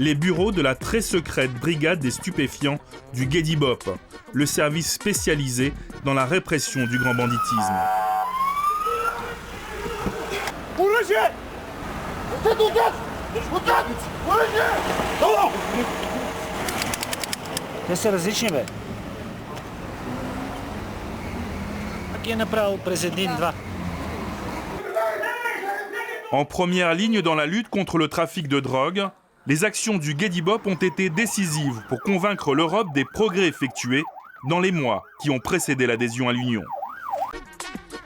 les bureaux de la très secrète brigade des stupéfiants du GEDIBOP, le service spécialisé dans la répression du grand banditisme. En première ligne dans la lutte contre le trafic de drogue, les actions du GEDIBOP ont été décisives pour convaincre l'Europe des progrès effectués dans les mois qui ont précédé l'adhésion à l'Union.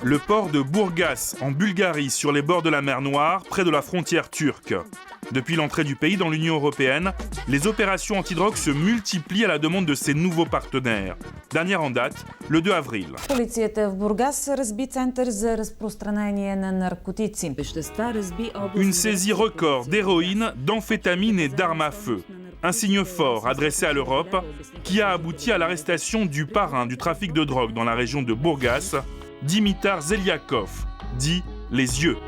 Le port de Burgas, en Bulgarie, sur les bords de la mer Noire, près de la frontière turque. Depuis l'entrée du pays dans l'Union européenne, les opérations antidrogue se multiplient à la demande de ses nouveaux partenaires. Dernière en date, le 2 avril. Une saisie record d'héroïne, d'amphétamine et d'armes à feu. Un signe fort adressé à l'Europe qui a abouti à l'arrestation du parrain du trafic de drogue dans la région de Burgas, Dimitar Zeliakov, dit les yeux.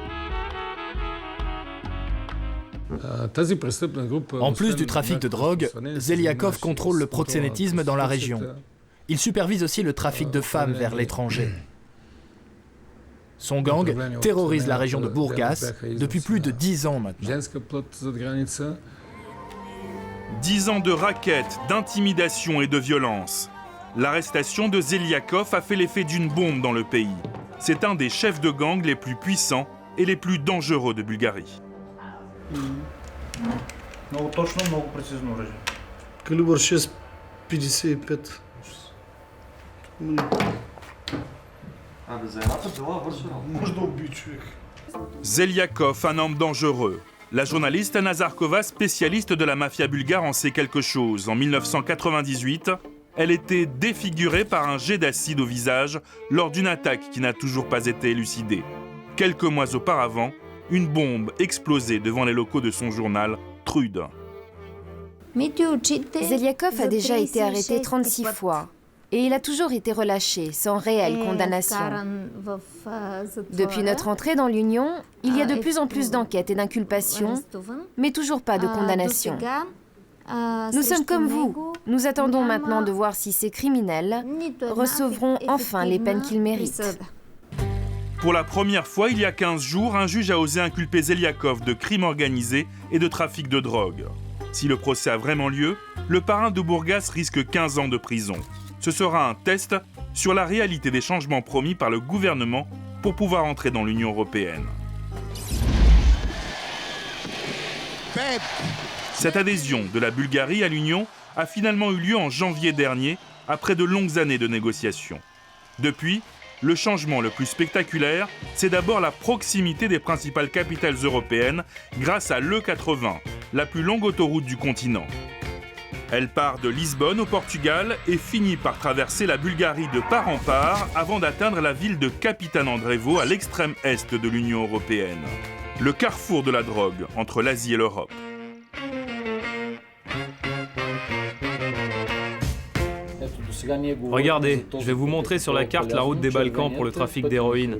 En plus du trafic de drogue, Zeliakov contrôle le proxénétisme dans la région. Il supervise aussi le trafic de femmes vers l'étranger. Son gang terrorise la région de Burgas depuis plus de 10 ans maintenant. 10 ans de raquettes, d'intimidation et de violence. L'arrestation de Zeliakov a fait l'effet d'une bombe dans le pays. C'est un des chefs de gang les plus puissants et les plus dangereux de Bulgarie. Калибър 6,55. Може да убие човек. Zeliakov, un homme dangereux. La journaliste Anna Zarkova, spécialiste de la mafia bulgare, en sait quelque chose. En 1998, elle était défigurée par un jet d'acide au visage lors d'une attaque qui n'a toujours pas été élucidée. Quelques mois auparavant, une bombe explosait devant les locaux de son journal, Trude. Zeliakov a déjà été arrêté 36 fois et il a toujours été relâché sans réelle condamnation. Depuis notre entrée dans l'Union, il y a de plus en plus d'enquêtes et d'inculpations, mais toujours pas de condamnation. Nous sommes comme vous. Nous attendons maintenant de voir si ces criminels recevront enfin les peines qu'ils méritent. Pour la première fois, il y a 15 jours, un juge a osé inculper Zeliakov de crimes organisés et de trafic de drogue. Si le procès a vraiment lieu, le parrain de Burgas risque 15 ans de prison. Ce sera un test sur la réalité des changements promis par le gouvernement pour pouvoir entrer dans l'Union européenne. Cette adhésion de la Bulgarie à l'Union a finalement eu lieu en janvier dernier, après de longues années de négociations. Depuis, le changement le plus spectaculaire, c'est d'abord la proximité des principales capitales européennes grâce à l'E80, la plus longue autoroute du continent. Elle part de Lisbonne au Portugal et finit par traverser la Bulgarie de part en part avant d'atteindre la ville de Kapitan Andrevo à l'extrême est de l'Union européenne. Le carrefour de la drogue entre l'Asie et l'Europe. Regardez, je vais vous montrer sur la carte la route des Balkans pour le trafic d'héroïne.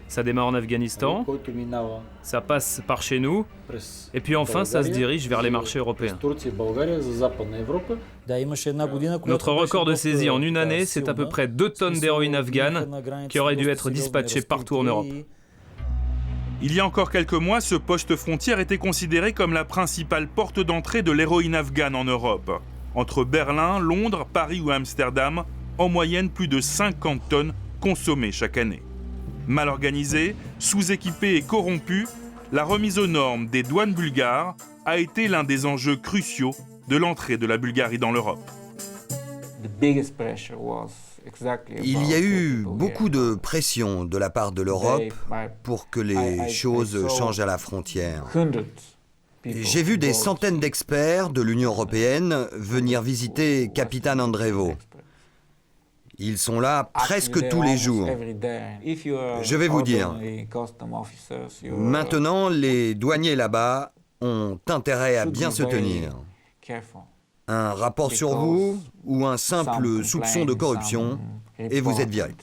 Ça démarre en Afghanistan, ça passe par chez nous, et puis enfin ça se dirige vers les marchés européens. Notre record de saisie en une année, c'est à peu près 2 tonnes d'héroïne afghane qui auraient dû être dispatchées partout en Europe. Il y a encore quelques mois, ce poste frontière était considéré comme la principale porte d'entrée de l'héroïne afghane en Europe. Entre Berlin, Londres, Paris ou Amsterdam, en moyenne plus de 50 tonnes consommées chaque année. Mal organisée, sous-équipée et corrompue, la remise aux normes des douanes bulgares a été l'un des enjeux cruciaux de l'entrée de la Bulgarie dans l'Europe. Il y a eu beaucoup de pression de la part de l'Europe pour que les choses changent à la frontière. J'ai vu des centaines d'experts de l'Union européenne venir visiter Kapitan Andrevo. Ils sont là presque tous les jours. Je vais vous dire, maintenant les douaniers là-bas ont intérêt à bien se tenir. Un rapport sur vous ou un simple soupçon de corruption et vous êtes viré.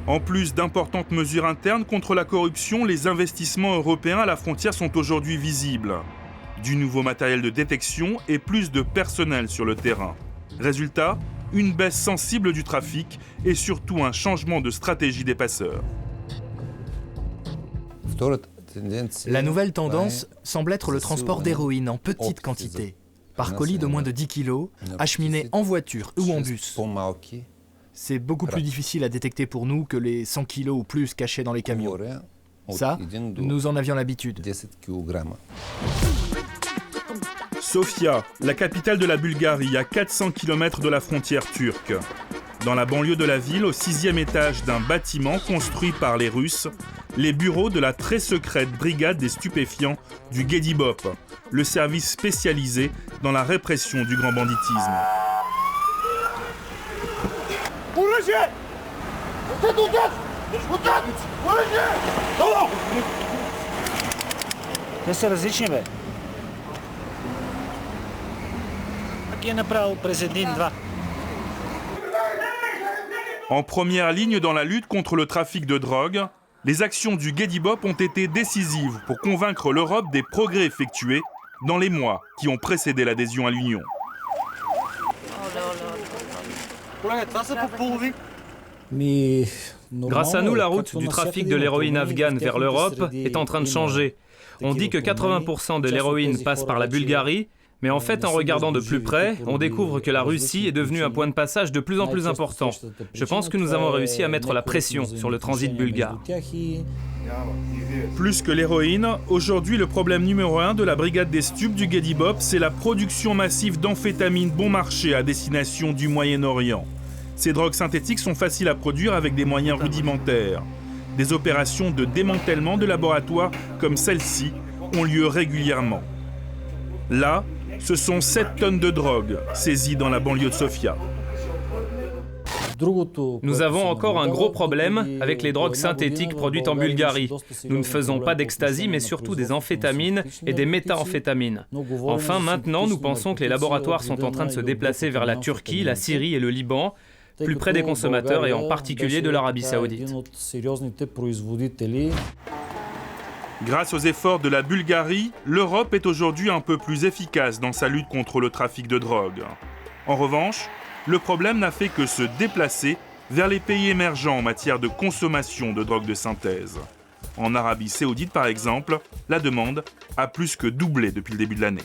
En plus d'importantes mesures internes contre la corruption, les investissements européens à la frontière sont aujourd'hui visibles. Du nouveau matériel de détection et plus de personnel sur le terrain. Résultat, une baisse sensible du trafic et surtout un changement de stratégie des passeurs. La nouvelle tendance semble être le transport d'héroïne en petite quantité, par colis de moins de 10 kg, acheminé en voiture ou en bus. C'est beaucoup plus difficile à détecter pour nous que les 100 kg ou plus cachés dans les camions. Ça, nous en avions l'habitude. Sofia, la capitale de la Bulgarie, à 400 km de la frontière turque. Dans la banlieue de la ville, au 6e étage d'un bâtiment construit par les Russes, les bureaux de la très secrète brigade des stupéfiants du Gedibop, le service spécialisé dans la répression du grand banditisme. En première ligne dans la lutte contre le trafic de drogue, les actions du Gedibop ont été décisives pour convaincre l'Europe des progrès effectués dans les mois qui ont précédé l'adhésion à l'Union. Grâce à nous, la route du trafic de l'héroïne afghane vers l'Europe est en train de changer. On dit que 80% de l'héroïne passe par la Bulgarie, mais en fait, en regardant de plus près, on découvre que la Russie est devenue un point de passage de plus en plus important. Je pense que nous avons réussi à mettre la pression sur le transit bulgare. Plus que l'héroïne, aujourd'hui le problème numéro 1 de la brigade des stupes du Gedibop, c'est la production massive d'amphétamines bon marché à destination du Moyen-Orient. Ces drogues synthétiques sont faciles à produire avec des moyens rudimentaires. Des opérations de démantèlement de laboratoires comme celle-ci ont lieu régulièrement. Là, ce sont 7 tonnes de drogue saisies dans la banlieue de Sofia. Nous avons encore un gros problème avec les drogues synthétiques produites en Bulgarie. Nous ne faisons pas d'ecstasy, mais surtout des amphétamines et des méthamphétamines. Enfin, maintenant, nous pensons que les laboratoires sont en train de se déplacer vers la Turquie, la Syrie et le Liban, plus près des consommateurs et en particulier de l'Arabie Saoudite. Grâce aux efforts de la Bulgarie, l'Europe est aujourd'hui un peu plus efficace dans sa lutte contre le trafic de drogue. En revanche, le problème n'a fait que se déplacer vers les pays émergents en matière de consommation de drogue de synthèse. En Arabie Saoudite, par exemple, la demande a plus que doublé depuis le début de l'année.